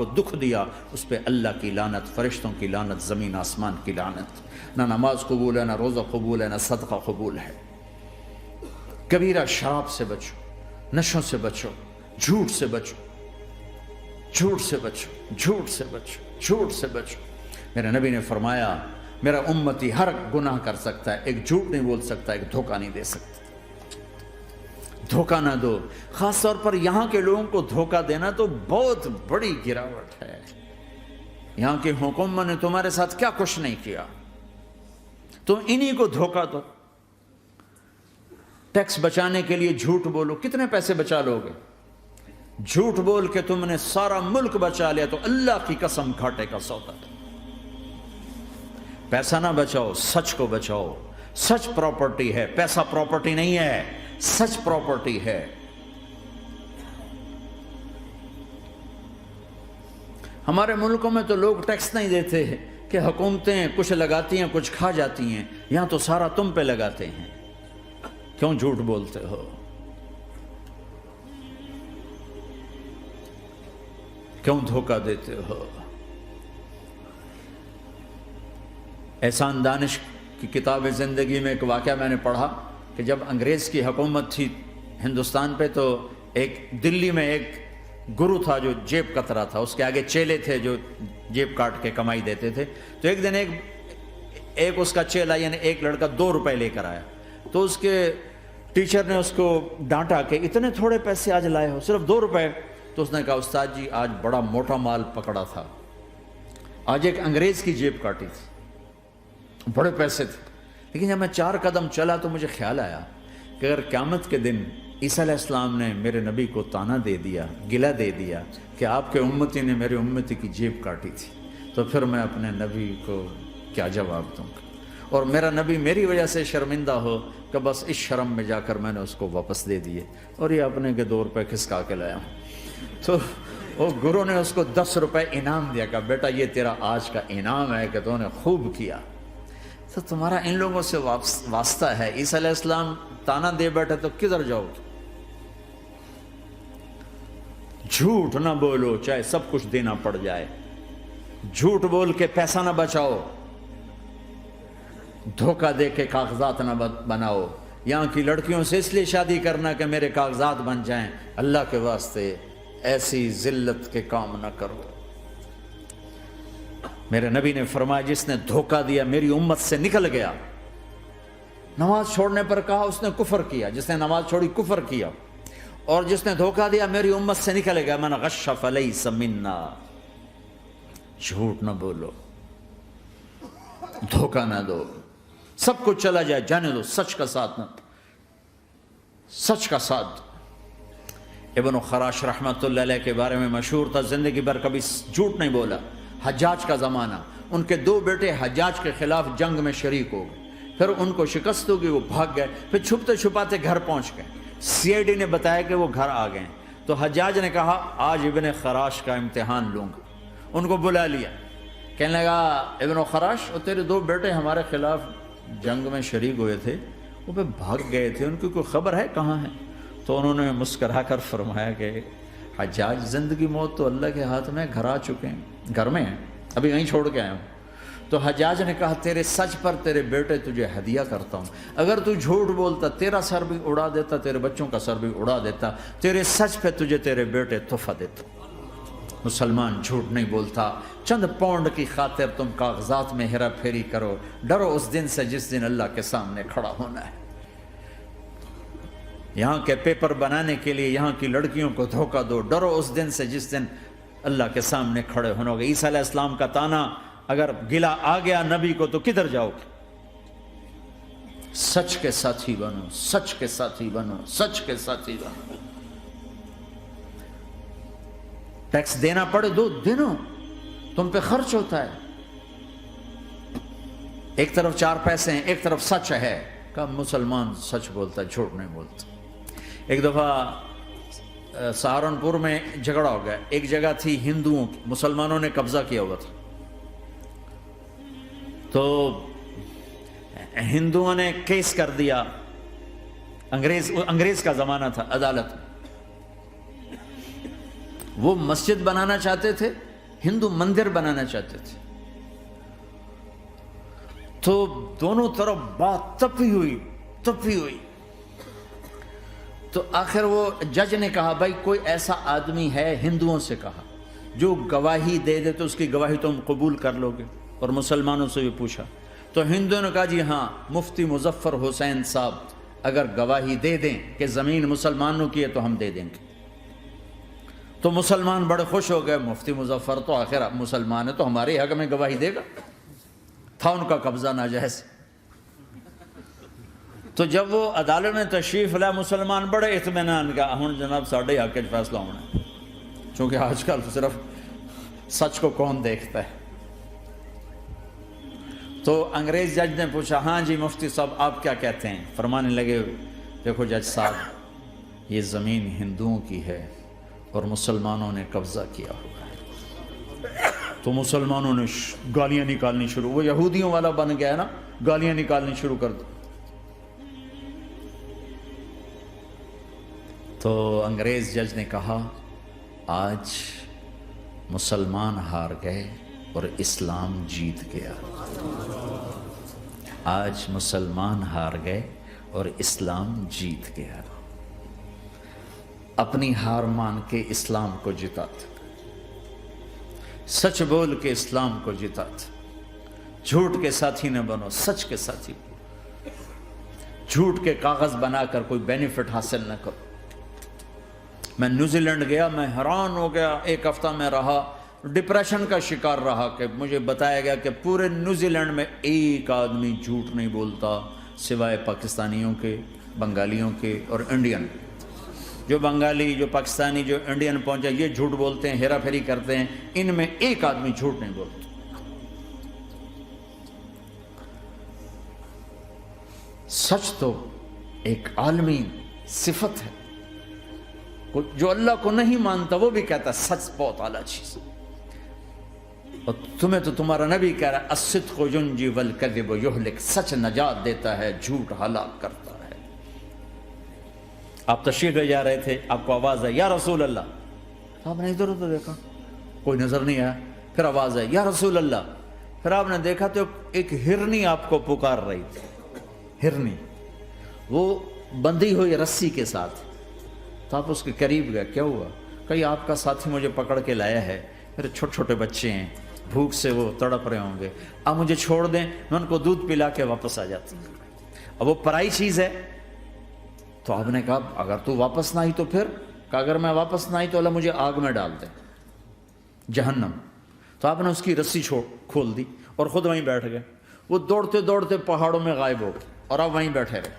کو دکھ دیا اس پہ اللہ کی لعنت، فرشتوں کی لعنت، زمین آسمان کی لعنت۔ نہ نماز قبول ہے، نہ روزہ قبول ہے، نہ صدقہ قبول ہے۔ کبیرہ شراب سے بچو، نشوں سے بچو، جھوٹ سے بچو، جھوٹ سے بچو، جھوٹ سے بچو، جھوٹ سے بچو۔ میرے نبی نے فرمایا میرا امتی ہر گناہ کر سکتا ہے، ایک جھوٹ نہیں بول سکتا، ایک دھوکہ نہیں دے سکتا۔ دھوکہ نہ دو، خاص طور پر یہاں کے لوگوں کو دھوکہ دینا تو بہت بڑی گراوٹ ہے۔ یہاں کی حکومت نے تمہارے ساتھ کیا کچھ نہیں کیا، تو انہی کو دھوکہ دو۔ ٹیکس بچانے کے لیے جھوٹ بولو، کتنے پیسے بچا لو گے؟ جھوٹ بول کے تم نے سارا ملک بچا لیا تو اللہ کی قسم گھاٹے کا سودا ہے۔ پیسہ نہ بچاؤ، سچ کو بچاؤ۔ سچ پراپرٹی ہے، پیسہ پراپرٹی نہیں ہے، سچ پراپرٹی ہے۔ ہمارے ملکوں میں تو لوگ ٹیکس نہیں دیتے کہ حکومتیں کچھ لگاتی ہیں کچھ کھا جاتی ہیں، یہاں تو سارا تم پہ لگاتے ہیں۔ کیوں جھوٹ بولتے ہو؟ کیوں دھوکہ دیتے ہو؟ احسان دانش کی کتاب زندگی میں ایک واقعہ میں نے پڑھا کہ جب انگریز کی حکومت تھی ہندوستان پہ تو ایک دلی میں ایک گرو تھا جو جیب کترا تھا، اس کے آگے چیلے تھے جو جیب کاٹ کے کمائی دیتے تھے۔ تو ایک دن ایک اس کا چیلا یعنی ایک لڑکا 2 روپے لے کر آیا، تو اس کے ٹیچر نے اس کو ڈانٹا کہ اتنے تھوڑے پیسے آج لائے ہو، صرف 2 روپے۔ تو اس نے کہا استاد جی آج بڑا موٹا مال پکڑا تھا، آج ایک انگریز کی جیب کاٹی تھی، بڑے پیسے تھے۔ لیکن جب میں 4 قدم چلا تو مجھے خیال آیا کہ اگر قیامت کے دن عیسیٰ علیہ السلام نے میرے نبی کو تانا دے دیا، گلہ دے دیا کہ آپ کے امتی نے میرے امتی کی جیب کاٹی تھی، تو پھر میں اپنے نبی کو کیا جواب دوں گا؟ اور میرا نبی میری وجہ سے شرمندہ ہو کہ بس اس شرم میں جا کر میں نے اس کو واپس دے دیے اور یہ اپنے کے 2 روپے کھسکا کے لایا ہوں۔ تو وہ گرو نے اس کو 10 روپے انعام دیا کہ بیٹا یہ تیرا آج کا انعام ہے کہ تو نے خوب کیا۔ تو تمہارا ان لوگوں سے واسطہ ہے، عیسیٰ علیہ السلام تانا دے بیٹھے تو کدھر جاؤ؟ جھوٹ نہ بولو چاہے سب کچھ دینا پڑ جائے، جھوٹ بول کے پیسہ نہ بچاؤ، دھوکہ دے کے کاغذات نہ بناؤ۔ یہاں کی لڑکیوں سے اس لیے شادی کرنا کہ میرے کاغذات بن جائیں، اللہ کے واسطے ایسی ذلت کے کام نہ کرو۔ میرے نبی نے فرمایا جس نے دھوکہ دیا میری امت سے نکل گیا۔ نماز چھوڑنے پر کہا اس نے کفر کیا، جس نے نماز چھوڑی کفر کیا، اور جس نے دھوکہ دیا میری امت سے نکل گیا۔ من غش فلیس منا۔ جھوٹ نہ بولو، دھوکہ نہ دو، سب کچھ چلا جائے جانے دو، سچ کا ساتھ نہ، سچ کا ساتھ۔ ابن خراش رحمۃ اللہ علیہ کے بارے میں مشہور تھا، زندگی بھر کبھی جھوٹ نہیں بولا۔ حجاج کا زمانہ، ان کے 2 بیٹے حجاج کے خلاف جنگ میں شریک ہو گئے، پھر ان کو شکست ہوگی، وہ بھاگ گئے، پھر چھپتے چھپاتے گھر پہنچ گئے۔ CID نے بتایا کہ وہ گھر آ گئے، تو حجاج نے کہا آج ابن خراش کا امتحان لوں گا۔ ان کو بلا لیا، کہنے لگا ابن خراش وہ تیرے 2 بیٹے ہمارے خلاف جنگ میں شریک ہوئے تھے، وہ پہ بھاگ گئے تھے، ان کی کوئی خبر ہے کہاں ہے؟ تو انہوں نے مسکرا کر فرمایا کہ حجاج زندگی موت تو اللہ کے ہاتھ میں، گھر آ چکے ہیں، گھر میں ہیں، ابھی وہیں چھوڑ کے آیا ہوں۔ تو حجاج نے کہا تیرے سچ پر تیرے بیٹے تجھے ہدیہ کرتا ہوں، اگر تو جھوٹ بولتا تیرا سر بھی اڑا دیتا، تیرے بچوں کا سر بھی اڑا دیتا، تیرے سچ پہ تجھے تیرے بیٹے تحفہ دیتا۔ مسلمان جھوٹ نہیں بولتا۔ چند پاؤنڈ کی خاطر تم کاغذات میں ہیرا پھیری کرو، ڈرو اس دن سے جس دن اللہ کے سامنے کھڑا ہونا ہے۔ یہاں کے پیپر بنانے کے لیے یہاں کی لڑکیوں کو دھوکہ دو، ڈرو اس دن سے جس دن اللہ کے سامنے کھڑے ہونا ہوگا۔ عیسیٰ علیہ السلام کا تانا اگر گلا آ گیا نبی کو تو کدھر جاؤ گے؟ سچ کے ساتھی بنو، سچ کے ساتھی بنو، سچ کے ساتھی بنو۔ ٹیکس دینا پڑے دو، دینو، تم پہ خرچ ہوتا ہے۔ ایک طرف 4 پیسے ہیں، ایک طرف سچ ہے، کہ مسلمان سچ بولتا ہے، جھوٹ نہیں بولتا۔ ایک دفعہ سہارنپور میں جھگڑا ہو گیا، ایک جگہ تھی ہندوؤں کی، مسلمانوں نے قبضہ کیا ہوا تھا، تو ہندوؤں نے کیس کر دیا، انگریز کا زمانہ تھا، عدالت، وہ مسجد بنانا چاہتے تھے ہندو مندر بنانا چاہتے تھے. تو دونوں طرف بات تپی ہوئی. تو آخر وہ جج نے کہا بھائی کوئی ایسا آدمی ہے, ہندوؤں سے کہا, جو گواہی دے دے تو اس کی گواہی تم قبول کر لو گے؟ اور مسلمانوں سے بھی پوچھا تو ہندوؤں نے کہا جی ہاں, مفتی مظفر حسین صاحب اگر گواہی دے دیں کہ زمین مسلمانوں کی ہے تو ہم دے دیں گے. تو مسلمان بڑے خوش ہو گئے, مفتی مظفر تو آخر مسلمان ہے تو ہمارے حق میں گواہی دے گا. تھا ان کا قبضہ ناجائز. تو جب وہ عدالت میں تشریف لائے, مسلمان بڑے اطمینان کا ہوں جناب ساڑھے حق کے فیصلہ ہونا ہے, چونکہ آج کل صرف سچ کو کون دیکھتا ہے. تو انگریز جج نے پوچھا ہاں جی مفتی صاحب آپ کیا کہتے ہیں؟ فرمانے لگے دیکھو جج صاحب یہ زمین ہندوؤں کی ہے اور مسلمانوں نے قبضہ کیا ہوا ہے. تو مسلمانوں نے گالیاں نکالنی شروع, وہ یہودیوں والا بن گیا نا, گالیاں نکالنی شروع کر دی. تو انگریز جج نے کہا آج مسلمان ہار گئے اور اسلام جیت گیا. آج مسلمان ہار گئے اور اسلام جیت گیا. اپنی ہار مان کے اسلام کو جتاتے, سچ بول کے اسلام کو جتاتے. جھوٹ کے ساتھی نہ بنو, سچ کے ساتھی. جھوٹ کے کاغذ بنا کر کوئی بینیفٹ حاصل نہ کرو. میں نیوزی لینڈ گیا, میں حیران ہو گیا, ایک ہفتہ میں رہا, ڈپریشن کا شکار رہا کہ مجھے بتایا گیا کہ پورے نیوزی لینڈ میں ایک آدمی جھوٹ نہیں بولتا سوائے پاکستانیوں کے, بنگالیوں کے اور انڈین. جو بنگالی, جو پاکستانی, جو انڈین پہنچے یہ جھوٹ بولتے ہیں, ہیرا پھیری کرتے ہیں, ان میں ایک آدمی جھوٹ نہیں بولتا. سچ تو ایک عالمی صفت ہے, جو اللہ کو نہیں مانتا وہ بھی کہتا ہے سچ بہت اعلیٰ چیز. اور تمہیں تو تمہارا نبی کہہ رہا ہے الصدق ینجی والکذب یہلک, سچ نجات دیتا ہے, جھوٹ ہلاک کرتا ہے. آپ تشریف لے جا رہے تھے, آپ کو آواز ہے یا رسول اللہ. آپ نے ادھر ادھر دیکھا, کوئی نظر نہیں آیا. پھر آواز ہے یا رسول اللہ. پھر آپ نے دیکھا تو ایک ہرنی آپ کو پکار رہی تھی. ہرنی وہ بندھی ہوئی رسی کے ساتھ. تو آپ اس کے قریب گئے, کیا ہوا؟ کہیں آپ کا ساتھی مجھے پکڑ کے لایا ہے, میرے چھوٹے چھوٹے بچے ہیں, بھوک سے وہ تڑپ رہے ہوں گے, آپ مجھے چھوڑ دیں, میں ان کو دودھ پلا کے واپس آ جاتی ہوں. اب وہ پرائی چیز ہے. تو آپ نے کہا اگر تو واپس نہ آئی تو پھر؟ کہ اگر میں واپس نہ آئی تو اللہ مجھے آگ میں ڈال دے, جہنم. تو آپ نے اس کی رسی کھول دی اور خود وہیں بیٹھ گئے. وہ دوڑتے دوڑتے پہاڑوں میں غائب ہو گئے اور آپ وہیں بیٹھے رہے.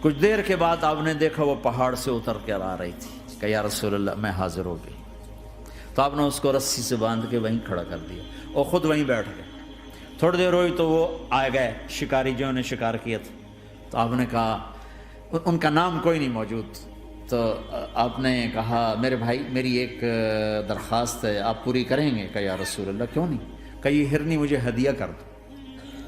کچھ دیر کے بعد آپ نے دیکھا وہ پہاڑ سے اتر کر آ رہی تھی کہ یا رسول اللہ میں حاضر ہو گئی. تو آپ نے اس کو رسی سے باندھ کے وہیں کھڑا کر دیا اور خود وہیں بیٹھ گئے. تھوڑی دیر ہوئی تو وہ آ گئے شکاری جو نے شکار کیا تھا. تو آپ نے کہا, ان کا نام کوئی نہیں موجود, تو آپ نے کہا میرے بھائی میری ایک درخواست ہے, آپ پوری کریں گے؟ کہ یا رسول اللہ کیوں نہیں. کہ یہ ہرنی مجھے ہدیہ کر دو.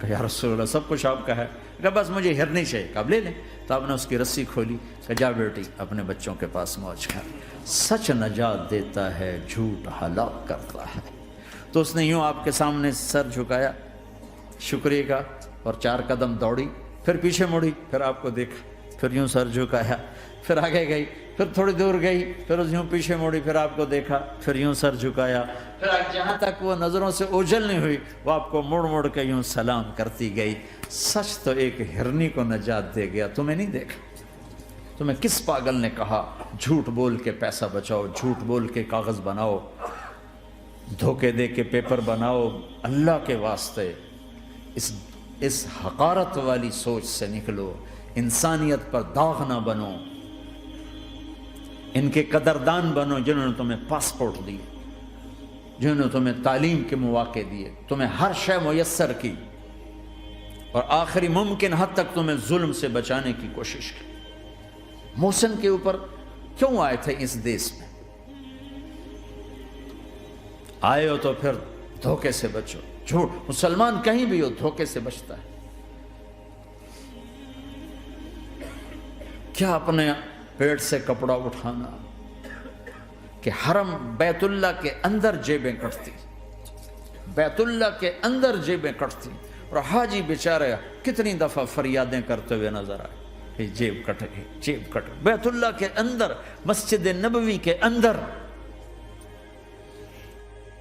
کہ یا رسول اللہ سب کچھ آپ کا ہے. کہ بس مجھے ہرنی چاہیے. کہ آپ لے لیں. تو آپ نے اس کی رسی کھولی, کہ جا بیٹی اپنے بچوں کے پاس موج کر. سچ نجات دیتا ہے, جھوٹ ہلاک کرتا ہے. تو اس نے یوں آپ کے سامنے سر جھکایا شکریہ کا اور 4 قدم دوڑی, پھر پیچھے مڑی, پھر آپ کو دیکھا, پھر یوں سر جھکایا, پھر آگے گئی, پھر تھوڑی دور گئی, پھر یوں پیچھے مڑی, پھر آپ کو دیکھا, پھر یوں سر جھکایا, پھر جہاں تک وہ نظروں سے اوجھل نہیں ہوئی وہ آپ کو مڑ مڑ کے یوں سلام کرتی گئی. سچ تو ایک ہرنی کو نجات دے گیا, تمہیں نہیں دیکھا. تمہیں کس پاگل نے کہا جھوٹ بول کے پیسہ بچاؤ, جھوٹ بول کے کاغذ بناؤ, دھوکے دے کے پیپر بناؤ؟ اللہ کے واسطے اس حقارت والی سوچ سے نکلو. انسانیت پر داغ نہ بنو, ان کے قدردان بنو جنہوں نے تمہیں پاسپورٹ دیے, جنہوں نے تمہیں تعلیم کے مواقع دیے, تمہیں ہر شے میسر کی, اور آخری ممکن حد تک تمہیں ظلم سے بچانے کی کوشش کی. محسن کے اوپر کیوں آئے تھے اس دیس میں؟ آئے ہو تو پھر دھوکے سے بچو. جھوٹ, مسلمان کہیں بھی ہو دھوکے سے بچتا ہے. کیا اپنے پیٹ سے کپڑا اٹھانا, کہ حرم بیت اللہ کے اندر جیبیں کٹتی، بیت اللہ کے اندر جیبیں کٹتی، اور حاجی بیچارے کتنی دفعہ فریادیں کرتے ہوئے نظر آئے کہ جیب کٹ گئی، جیب کٹ گئی، بیت اللہ کے اندر، مسجد نبوی کے اندر